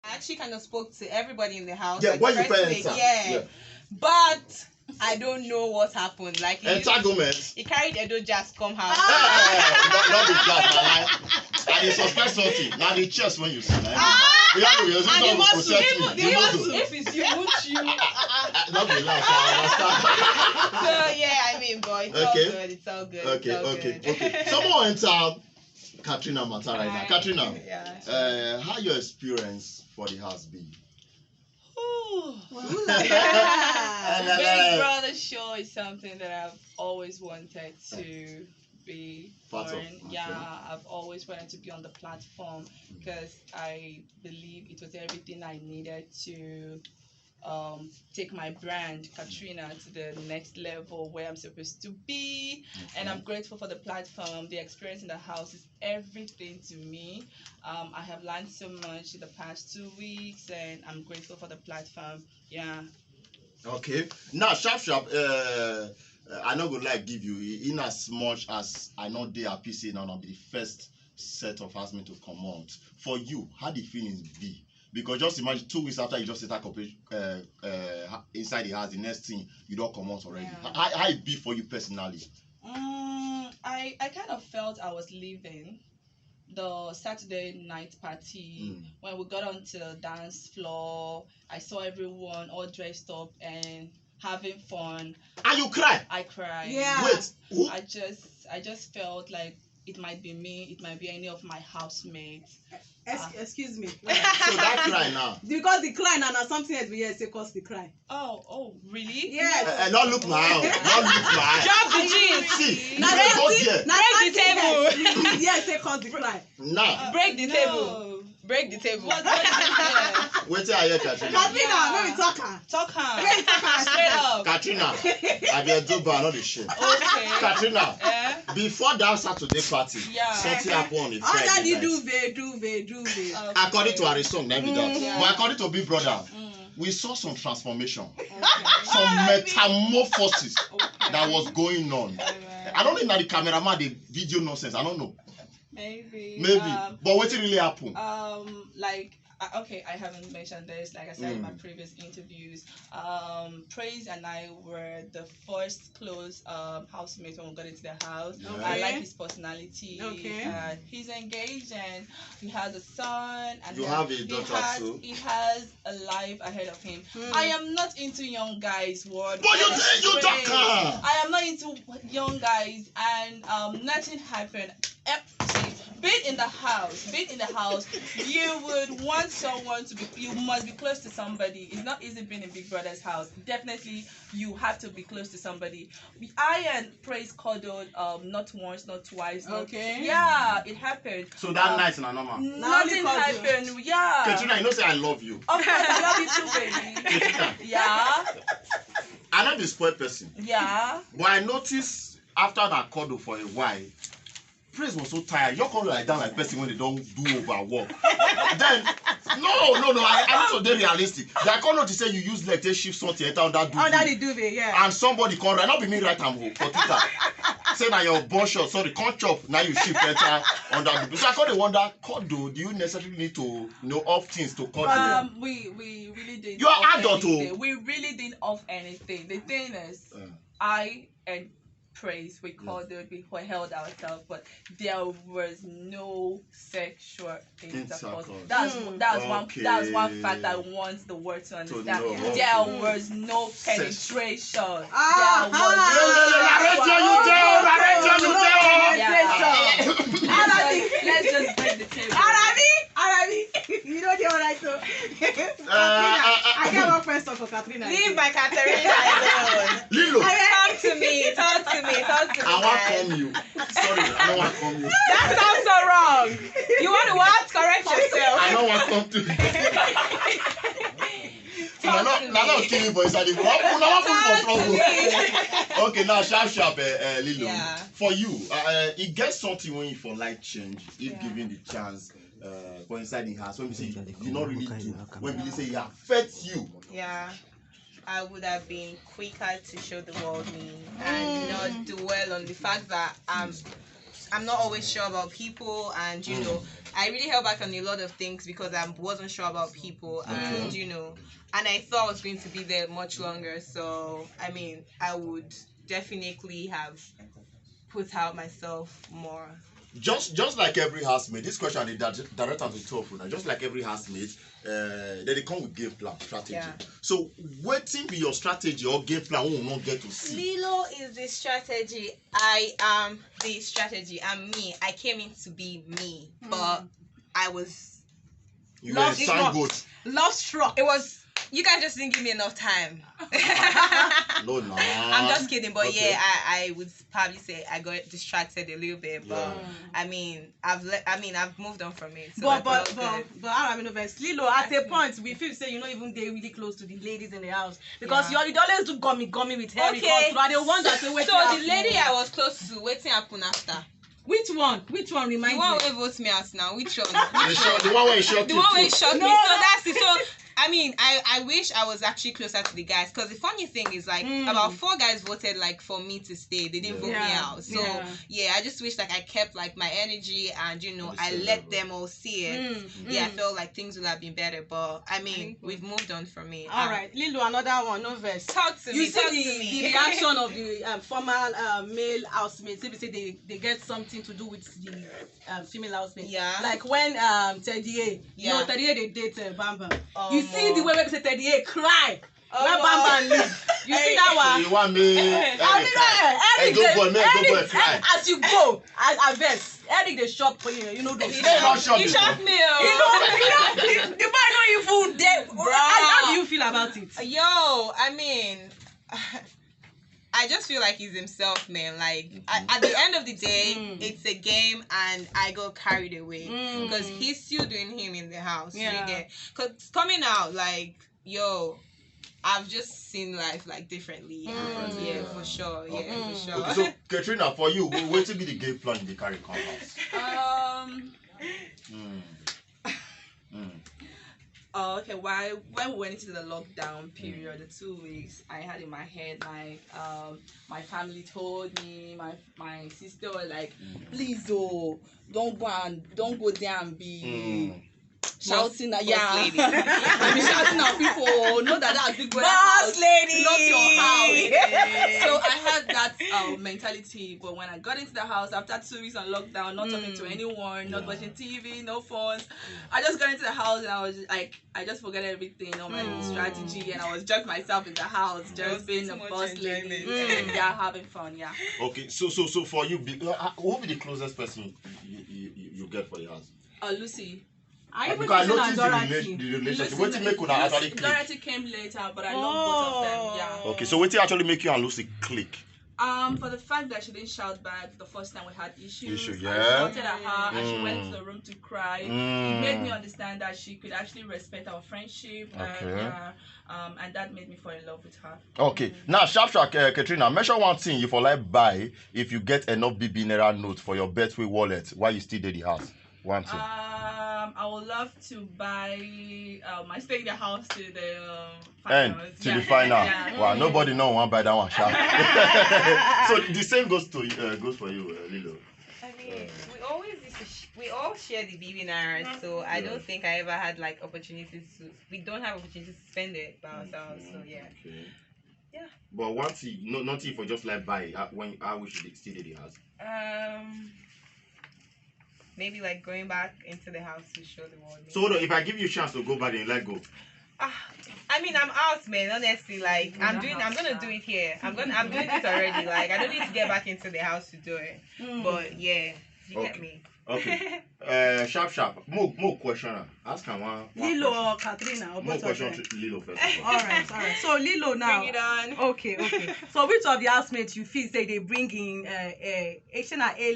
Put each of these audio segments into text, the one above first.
I actually kind of spoke to everybody in the house. Yeah, like when you first first week, enter. yeah. But I don't know what happened. Like Entanglement. he carried Edo Jazz come house. Not the glass, man. And he suspects something. Now the chest when you see that. And if it's you, won't you? Not the laugh, I understand. So yeah, I mean, boy, it's all good. It's all good. Okay. Someone enter Ka3na matter right now. Ka3na, yeah. how your experience for the house be? Big Brother show is something that I've always wanted to be part of. Yeah, I've always wanted to be on the platform because I believe it was everything I needed to take my brand Ka3na to the next level where I'm supposed to be. And I'm grateful for the platform. The experience in the house is everything to me. I have learned so much in the past 2 weeks, and I'm grateful for the platform. Yeah. Okay. Now, sharp. I not gonna like give you in as much as I know they are PC now. I'll be the first set of housemates to come out. For you, how the feelings be? Because just imagine 2 weeks after you just set up inside the house, the next thing you don't come out already. Yeah. How it be for you personally? I kind of felt I was leaving the Saturday night party. When we got onto the dance floor, I saw everyone all dressed up and having fun. And you cry? I cried. Yeah. Wait, who? I just felt like it might be me, it might be any of my housemates. Excuse me. So that cry now. Because the cry now something else we say cause the cry. Oh, really? Yes. Not look my eye. Not look my eye. Drop the jeans. See, now break the table. Yes, say cause the cry. Now. Break the table. Break the table. Wait till I hear Ka3na. Ka3na, let me talk her. Talk her. Straight up. Ka3na, I be a do but not the shame. Okay. Ka3na, before that Saturday party, something happened on the Friday All night. duvet. Okay. According to our song, never that. Yeah. But according to Big Brother, we saw some transformation, some metamorphosis that was going on. I don't think that the cameraman, the video nonsense. I don't know. Maybe. But what really happened? Okay, I haven't mentioned this. Like I said in my previous interviews, Praise and I were the first close housemates when we got into the house. Okay. I like his personality. Okay. He's engaged and he has a son. And you have a daughter too. He has a life ahead of him. I am not into young guys. Word. But you talk. I am not into young guys, and nothing happened. Be it in the house, you would want someone to be, you must be close to somebody. It's not easy being in Big Brother's house. Definitely, you have to be close to somebody. I and Praise cuddled, not once, not twice. Yeah, it happened. So that night in a normal. Nothing happened. Yeah. Ka3na, you know say I love you. Of course, I love you too, baby. Ka3na. Yeah. I'm not the spoiled person. Yeah. But I noticed after that cuddle for a while, Praise was so tired. You're calling like that like person when they don't do overwork. Then no, I need to be realistic. They can't not to say you use like shift something enter that duvet. Under the duvet, yeah. And somebody can't not be me right hand for Twitter. Say now your boss shot, sorry, can't chop, now you shift enter under the duvet. So I can't wonder, cuddle, do you necessarily need to know of things to cuddle? We really didn't. You're adult too. We really didn't off anything. The thing is, I and Praise, we cuddled, we held ourselves, but there was no sexual intercourse. That's one fact I want the world to understand. There was no penetration. Let's just break the table. You know what I do? I get one question for Ka3na. Leave my Ka3na alone. Lilo. Talk to me. I want to come you. Sorry, I don't want to come you. That sounds so wrong. You want to what? Correct yourself. I don't want to come to you. Not kill you for inside the trouble. Okay, now sharp, Lilo. Yeah. For you, it gets something when you for life change, if given the chance. For inside the house, when we say you not really do, when we say it affects you. Yeah, I would have been quicker to show the world me and not dwell on the fact that I'm not always sure about people, and I really held back on a lot of things because I wasn't sure about people, and and I thought I was going to be there much longer. So I mean, I would definitely have put out myself more. Just like every housemate, this question is direct and to two now. Just like every housemate, they come with game plan strategy. Yeah. So, what be your strategy or game plan we will not get to see? Lilo is the strategy. I am the strategy. I'm me. I came in to be me, but I was. You were sanguine. Lost struck. It was. You guys just didn't give me enough time. No, no. I'm just kidding, but Okay. yeah, I would probably say I got distracted a little bit, but I mean, I've moved on from it. So But I mean, Lilo, at a point we feel say not even they really close to the ladies in the house because you always do gummy with Harry. Okay. So I the one that say wait. So the lady I was close to, waiting happen after. Which one? Which one reminds The one me? who votes me out now. Which one? The one where you shot The you one where too. it shocked me. No. So that's it. So I mean, I wish I was actually closer to the guys because the funny thing is like about 4 guys voted like for me to stay. They didn't vote me out. So yeah, I just wish like I kept like my energy and I let them all see it. I felt like things would have been better. But I mean, we've moved on from it. All right, Lilo, another one, no verse. Talk to You me. Talk to see me. the reaction of the former male housemates. If you say they get something to do with the female housemates. Yeah. Like when Teddy A, Teddy A they date Bam Bam. You see the way we say Teddy A cry. When Bam Bam leave. You see that one? You want me? Eric, go boy, fly. as you go, I vex. Eric they shop for you. You know those. He things. shocked me. The boy don't even there. How do you feel about it? Yo, I mean, I just feel like he's himself, man. Like at the end of the day, it's a game, and I got carried away because he's still doing him in the house. Yeah. Because coming out, like, yo, I've just seen life like differently. And yeah, for sure. Yeah, for sure. Okay, so Ka3na, for you, what will be the game plan in the carry come house? Oh, okay. When we went into the lockdown period, the 2 weeks, I had in my head my family told me, my sister was like, please don't go there and be shouting at and be shouting at people. Know that's big brother house, lady, not your house. So I had that mentality. But when I got into the house after 2 weeks on lockdown, not talking to anyone, not watching TV, no phones, I just got into the house and I was like, I just forgot everything, all my strategy, and I was just myself in the house, just being a boss lady, having fun, Okay, so for you, who will be the closest person you get for your house? Lucy. Because I noticed the relationship. What make you actually click? Dorothy came later, but I love both of them. Yeah. Okay, so what actually make you and Lucy click? For the fact that she didn't shout back the first time we had issues. I yeah. shouted at her and she went to the room to cry. It made me understand that she could actually respect our friendship, and that made me fall in love with her. Okay, now sharp Ka3na, mention one thing you for like buy if you get enough BBN notes for your Betway wallet while you still in the house. One thing. I would love to buy my stay in the house to the finals. The final. Yeah. Wow, nobody know one buy that one, sharp. So the same goes for you, Lilo. I mean, we all share the BBN, so I don't think I ever had like opportunities to. We don't have opportunities to spend it by ourselves. So yeah. Okay. Yeah. But one thing, nothing for just like buy when we should still in the house. Maybe like going back into the house to show the world. So if I give you a chance to go back and let go. I mean, I'm out, man. Honestly, like I'm gonna do it here. I'm doing it already. Like I don't need to get back into the house to do it. But yeah, you get me. Okay. Sharp. More question. Ask her one. Lilo or Ka3na or More both of them? question to Lilo first. All right. So Lilo now. Bring it on. Okay. So which of the housemates you feel say they bring in A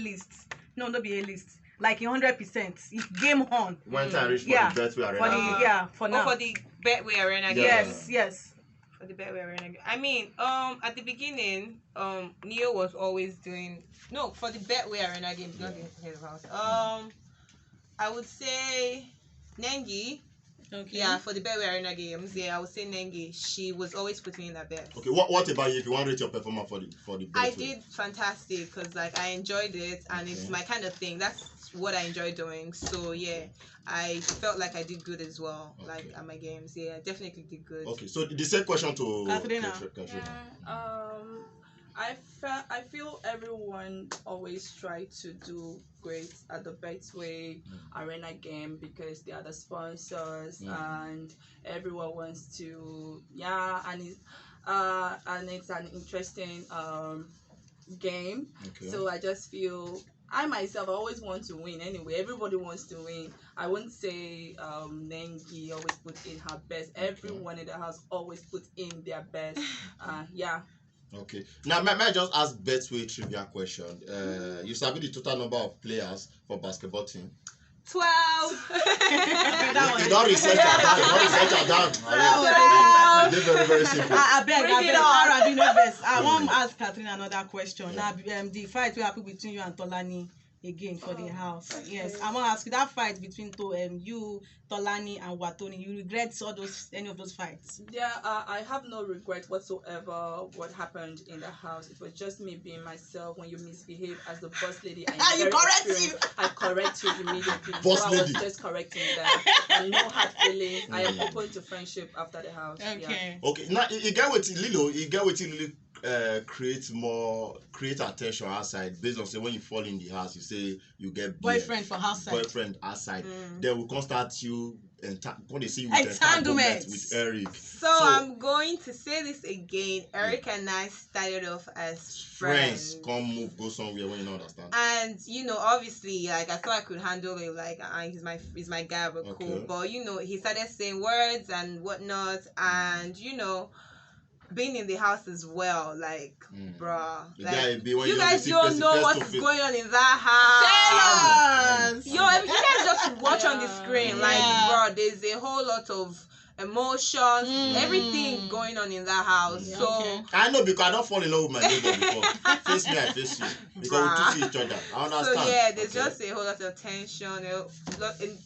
list? No, not be A list. Like 100%. It's game on. When time reach for the Betway arena. For now. For the Betway arena. Yes. For the Betway arena. I mean, at the beginning, Neo was always doing for the Betway arena games, not the head of house. I would say Nengi. Okay. Yeah, for the Betway Arena games, yeah, I would say Nenge. She was always putting in her best. Okay, what about you? If you want to rate your performance for the I Betway? did fantastic because like I enjoyed it and it's my kind of thing. That's what I enjoy doing. So yeah, I felt like I did good as well. Like at my games, yeah, I definitely did good. Okay, so the same question to Ka3na. I feel everyone always try to do great at the Betway Arena game because they are the sponsors and everyone wants to and it's an interesting game. Okay. So I just feel I myself always want to win anyway. Everybody wants to win. I wouldn't say Nengi always put in her best. Everyone in the house always put in their best. Yeah. Okay. Now, may I just ask Betway trivia question? You sabi the total number of players for basketball team? 12. You don't research that down. You don't research that down. It's very, very simple. I beg, Arabi no vex. I want to ask Ka3na another question. Now, the fight will happen between you and Tolani again for the house. Okay. Yes, I want to ask you that fight between you, Tolani, and Watoni. You regret any of those fights? Yeah, I have no regret whatsoever what happened in the house. It was just me being myself. When you misbehave as the boss lady, I correct you immediately. Boss so lady. I was just correcting them. And no hard feelings. I am open to friendship after the house. Okay. Yeah. Okay. Now you get what Lilo. You get what Lilo. Create attention outside based on say when you fall in the house you say you get boyfriend for outside. Boyfriend outside. They will contact you and when they see you with entanglement with Eric. So I'm going to say this again. Eric and I started off as friends. Come go somewhere when you don't understand. And obviously, like I thought I could handle it. Like he's my guy, but cool. But he started saying words and whatnot, and being in the house as well, like, bruh, like, you guys don't know what is going on in that house. Tell us. Yo, if you guys just watch on the screen, like, bruh, there's a whole lot of emotions, everything going on in that house. So I know because I don't fall in love with my neighbor before. Face me, I face you. Because we see each other. I understand. So yeah, there's just a whole lot of tension, a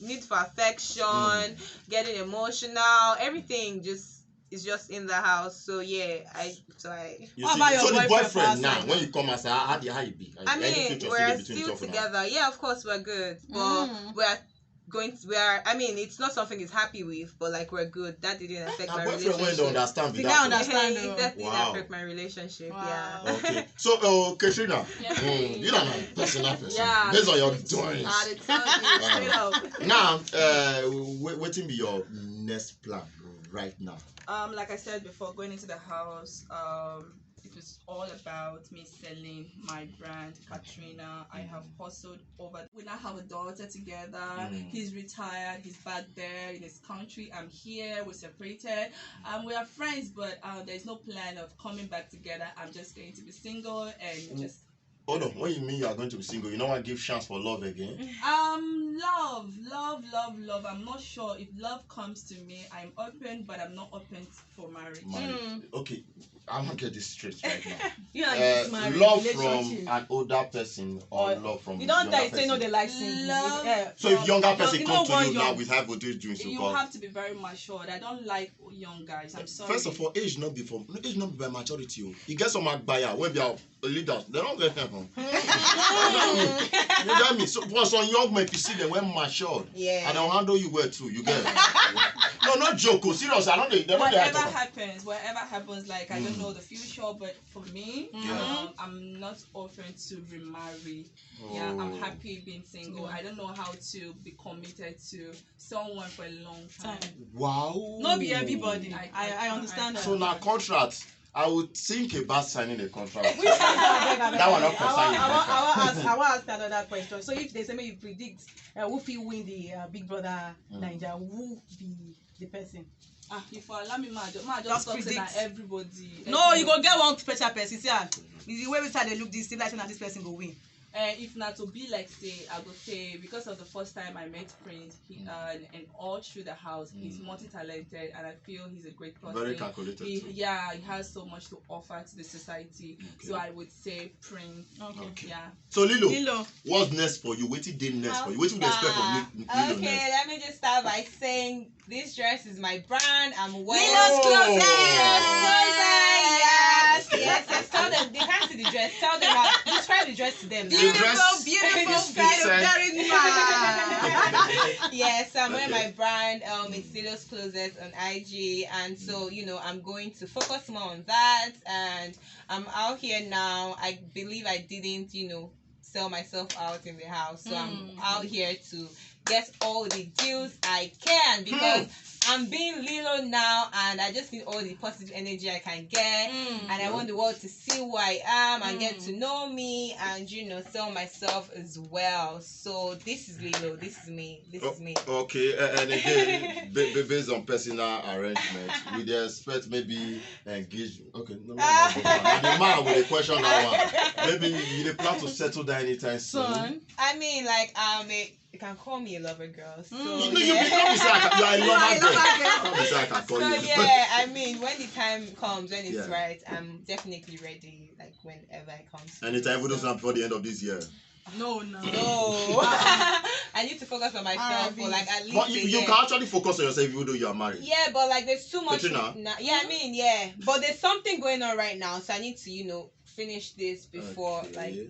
need for affection, getting emotional, everything is just in the house. So yeah, so the boyfriend now, when you come as how you be? I mean, we're still together. Yeah, of course we're good, but it's not something he's happy with, but like we're good. That didn't affect my relationship. Boyfriend don't understand. Did I understand? That didn't affect my relationship. Wow. Yeah. Okay. So Ka3na, you don't know personal person. Yeah. Based on your doings. Now, what will be your next plan right now? Like I said before, going into the house, it was all about me selling my brand, Ka3na. I have hustled over. We now have a daughter together. He's retired. He's back there in his country. I'm here. We're separated. We are friends, but there's no plan of coming back together. I'm just going to be single and just. Hold on. What you mean you are going to be single? You don't want to give chance for love again? Love. I'm not sure if love comes to me. I'm open, but I'm not open for marriage. Okay, I'm gonna get this straight right now. You are this marriage love from an older person or love from you don't younger say no, they like single. So if younger person comes to you now with high voltage drinks, you have to be very matured. I don't like young guys. I'm sorry. First of all, age not be by maturity. You get some buyer when they are leaders, they don't get them. You get me? So for some young men, you see them when matured, and they'll handle you well too. You get it? No, not joke. Serious. I don't. Whatever happens, like I don't know the future, but for me, I'm not open to remarry. Yeah, I'm happy being single. I don't know how to be committed to someone for a long time. Wow. Not be everybody. I understand that. So now contract. I would think about signing a contract. That one not concerning. I want to ask another question. So if they say me you predict who will win the Big Brother Naija, who be the person? If you allow me, just predict everybody. No, you go get one special person. See, the way we start they look this, like this person go win. If not to be like say, I would say because of the first time I met Prince, and all through the house, he's multi-talented, and I feel he's a great person. Very calculated. He has so much to offer to the society. Okay. So I would say Prince. Okay. Yeah. So Lilo, what's next for you? What did next for you? What would you expect from Lilo Okay, next? let me just start by saying this dress is my brand. I'm wearing Lilo's closet. Yes. Tell them they can't see the dress. Tell them describe the dress to them. Now. Beautiful, very nice. Yes, I'm wearing my brand. It's Lilo's Closet on IG, and so I'm going to focus more on that. And I'm out here now. I believe I didn't, sell myself out in the house, so I'm out here to get all the deals I can because I'm being Lilo now, and I just need all the positive energy I can get, and I want the world to see who I am and get to know me, and sell myself as well. So this is Lilo. This is me. This is me. Okay, and again, based on personal arrangement, we expect maybe engagement. Okay, no. The man with a question now. Maybe you plan to settle down anytime soon. I mean, you can call me a lover girl. So you become you are a lover girl. I mean, when the time comes, when it's right, I'm definitely ready. Like whenever it comes. Anytime, we don't start before the end of this year. No. I need to focus on myself for at least. But you can actually focus on yourself even though you are married. Yeah, but there's too much. Ka3na? But there's something going on right now, so I need to finish this before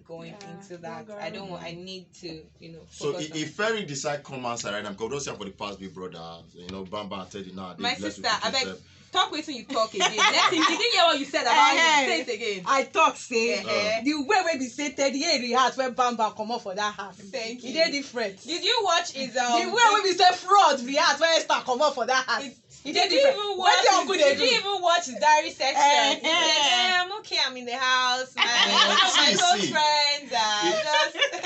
going into that. I need to so if Ferry decide come outside right now, because we don't see for the past big brother, Bamba and Teddy now. My sister, I beg. Talk with you talk again. Let him. Did you hear what you said about him? Say it again. I talk say the way we say Teddy react when Bamba come up for that house. Thank you. It is different. Did you watch his the way we say fraud react when Esther come up for that house. Did you even watch his diary section? He said, I'm okay, I'm in the house. My close friends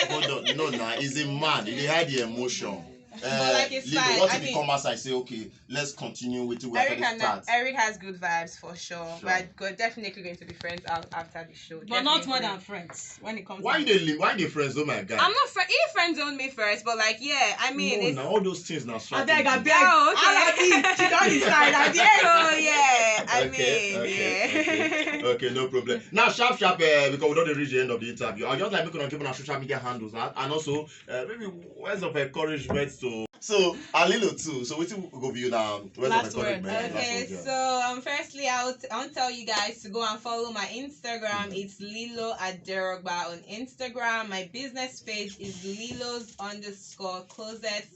Hold on, he's a man. He had the emotion. It's fine. What if he come outside and say, okay, let's continue with it. Eric has good vibes for sure. We're definitely going to be friends after the show. But not more than friends when it comes why they friends? Oh my God. I'm not friends. He friends on me first, but I mean no, all those things now. I beg. Oh, okay. She don't decide. Oh yeah. Okay, no problem. Now sharp because we don't reach the end of the interview. I just making on keeping our social media handles and also maybe words of encouragement to. So Lilo too. So what will go view now? Last word. Okay, so firstly I want to tell you guys to go and follow my Instagram. It's Lilo Aderogba on Instagram. My business page is Lilos_closets_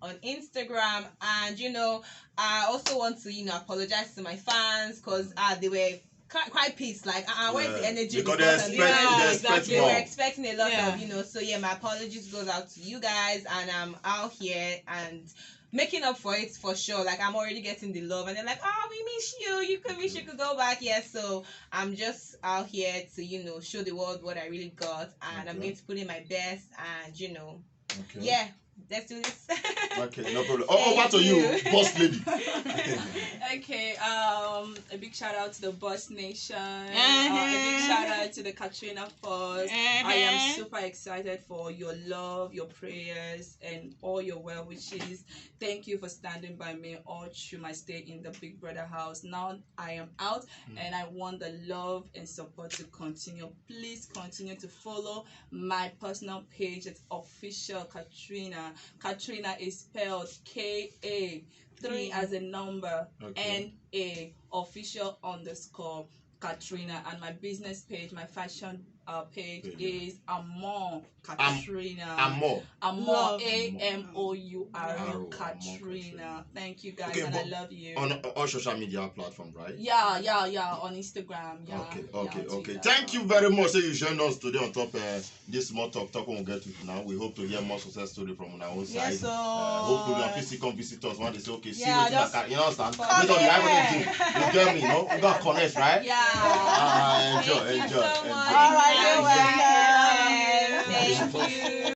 on Instagram. And I also want to apologize to my fans because they were quite pissed, where's the energy? Because they were expecting a lot of, so my apologies goes out to you guys, and I'm out here and making up for it for sure. I'm already getting the love, and they're like, oh, we miss you. You could go back. Yeah, so I'm just out here to, show the world what I really got, and I'm going to put in my best, and yeah. Let's do this. Okay, no problem. Over to you, boss lady. Okay, a big shout out to the Boss Nation. A big shout out to the Ka3na Force. I am super excited for your love, your prayers, and all your well wishes. Thank you for standing by me all through my stay in the Big Brother house. Now I am out, and I want the love and support to continue. Please continue to follow my personal page. It's official Ka3na. Ka3na is spelled Ka3 as a number, N-A official _Ka3na, and my business page, my fashion page is Amor Ka3na. Amor AMOUR Ka3na. Thank you guys, and I love you. On all social media platforms, right? Yeah. On Instagram. Yeah. Okay. Thank you very much. So you joined us today on top this small talk we'll get to now. We hope to hear more success story from our own side. Yes, so hopefully on PC come visit us when they say okay, see yeah, what you understand. You get me, no? We got connect, right? Yeah. Enjoy. All right, you're welcome. Thank you.